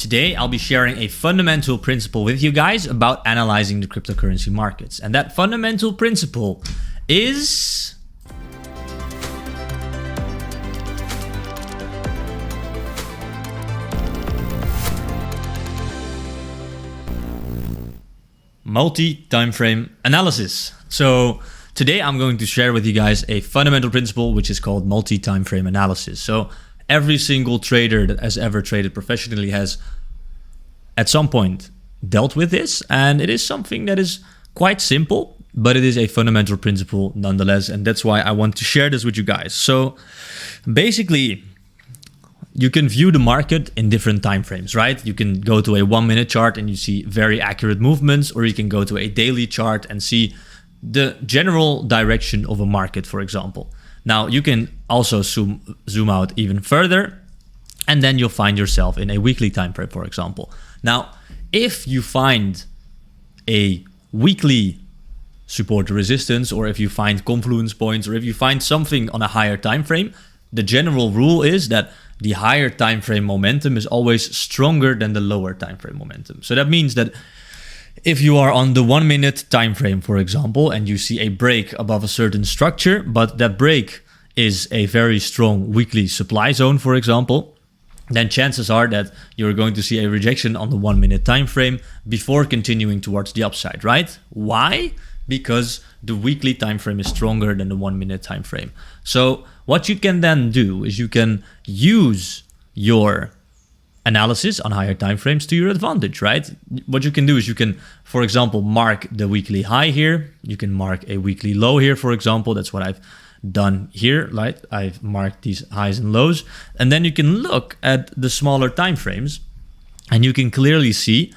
Today, I'll be sharing a fundamental principle with you guys about analyzing the cryptocurrency markets. And that fundamental principle is multi-time frame analysis. So today I'm going to share with you guys a fundamental principle which is called multi-time frame analysis. So every single trader that has ever traded professionally has at some point dealt with this, and it is something that is quite simple, but it is a fundamental principle nonetheless, and that's why I want to share this with you guys. So basically, you can view the market in different time frames, right? You can go to a 1 minute chart and you see very accurate movements, or you can go to a daily chart and see the general direction of a market, for example. Now, you can also zoom out even further, and then you'll find yourself in a weekly time frame, for example. Now, if you find a weekly support or resistance, or if you find confluence points, or if you find something on a higher time frame, the general rule is that the higher time frame momentum is always stronger than the lower time frame momentum. So that means that if you are on the 1 minute time frame, for example, and you see a break above a certain structure, but that break is a very strong weekly supply zone, for example, then chances are that you're going to see a rejection on the 1 minute time frame before continuing towards the upside, right? Why? Because the weekly time frame is stronger than the 1 minute time frame. So what you can then do is you can use your analysis on higher time frames to your advantage, right? What you can do is you can, for example, mark the weekly high here. You can mark a weekly low here, for example. That's what I've done here, right? I've marked these highs and lows. And then you can look at the smaller time frames and you can clearly see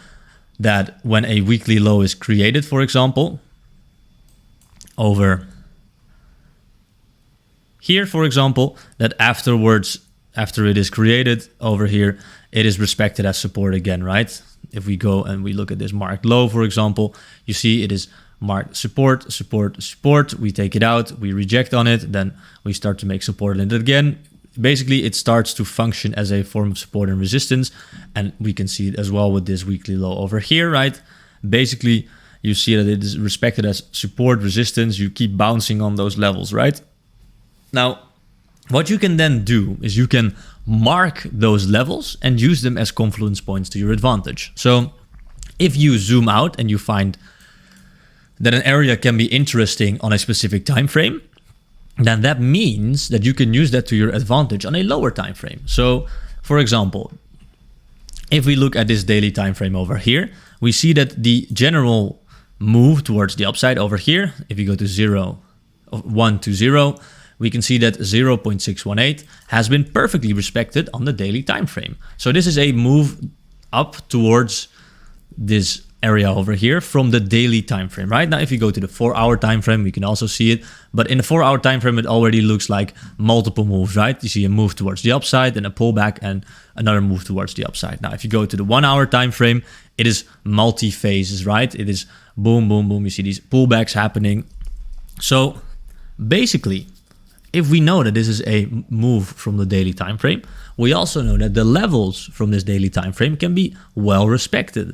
that when a weekly low is created, for example, over here, for example, that afterwards, after it is created over here, it is respected as support again, right? If we go and we look at this marked low, for example, you see it is marked support, support, support. We take it out, we reject on it, then we start to make support in it again. Basically, it starts to function as a form of support and resistance. And we can see it as well with this weekly low over here, right? Basically, you see that it is respected as support, resistance. You keep bouncing on those levels, right? Now, what you can then do is you can mark those levels and use them as confluence points to your advantage. So if you zoom out and you find that an area can be interesting on a specific time frame, then that means that you can use that to your advantage on a lower time frame. So for example, if we look at this daily time frame over here, we see that the general move towards the upside over here, if you go to 1 to 0, we can see that 0.618 has been perfectly respected on the daily time frame. So this is a move up towards this area over here from the daily time frame, right? Now, if you go to the 4-hour time frame, we can also see it. But in the 4-hour time frame, it already looks like multiple moves, right? You see a move towards the upside and a pullback and another move towards the upside. Now, if you go to the 1-hour time frame, it is multi-phases, right? It is boom, boom, boom. You see these pullbacks happening. So basically, if we know that this is a move from the daily time frame, we also know that the levels from this daily time frame can be well respected.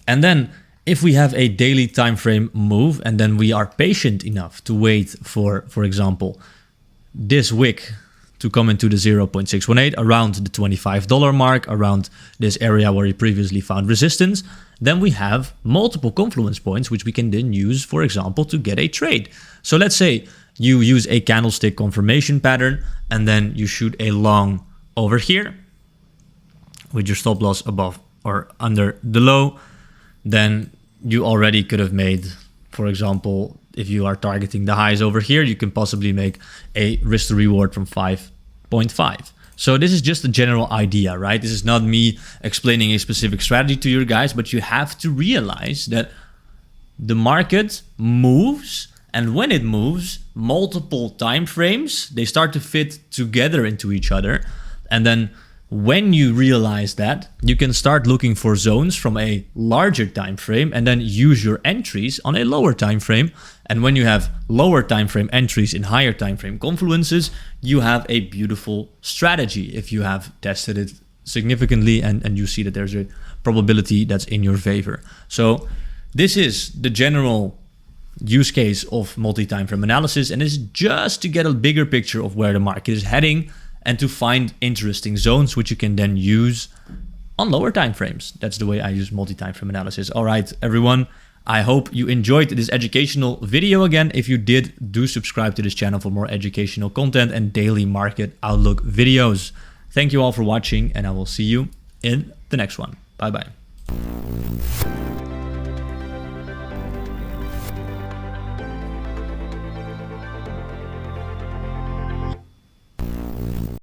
And then if we have a daily time frame move and then we are patient enough to wait for example, this wick to come into the 0.618 around the $25 mark, around this area where we previously found resistance, then we have multiple confluence points which we can then use, for example, to get a trade. So let's say you use a candlestick confirmation pattern and then you shoot a long over here with your stop loss above or under the low, then you already could have made, for example, if you are targeting the highs over here, you can possibly make a risk to reward from 5.5. So this is just a general idea, right? This is not me explaining a specific strategy to you guys, but you have to realize that the market moves, and when it moves, multiple time frames, they start to fit together into each other. And then when you realize that, you can start looking for zones from a larger time frame and then use your entries on a lower time frame. And when you have lower time frame entries in higher time frame confluences, you have a beautiful strategy if you have tested it significantly, and you see that there's a probability that's in your favor. So this is the general use case of multi-time frame analysis, and it's just to get a bigger picture of where the market is heading and to find interesting zones which you can then use on lower time frames. That's the way I use multi-time frame analysis. All right, everyone, I hope you enjoyed this educational video. Again, if you did, do subscribe to this channel for more educational content and daily market outlook videos. Thank you all for watching, and I will see you in the next one. Bye bye.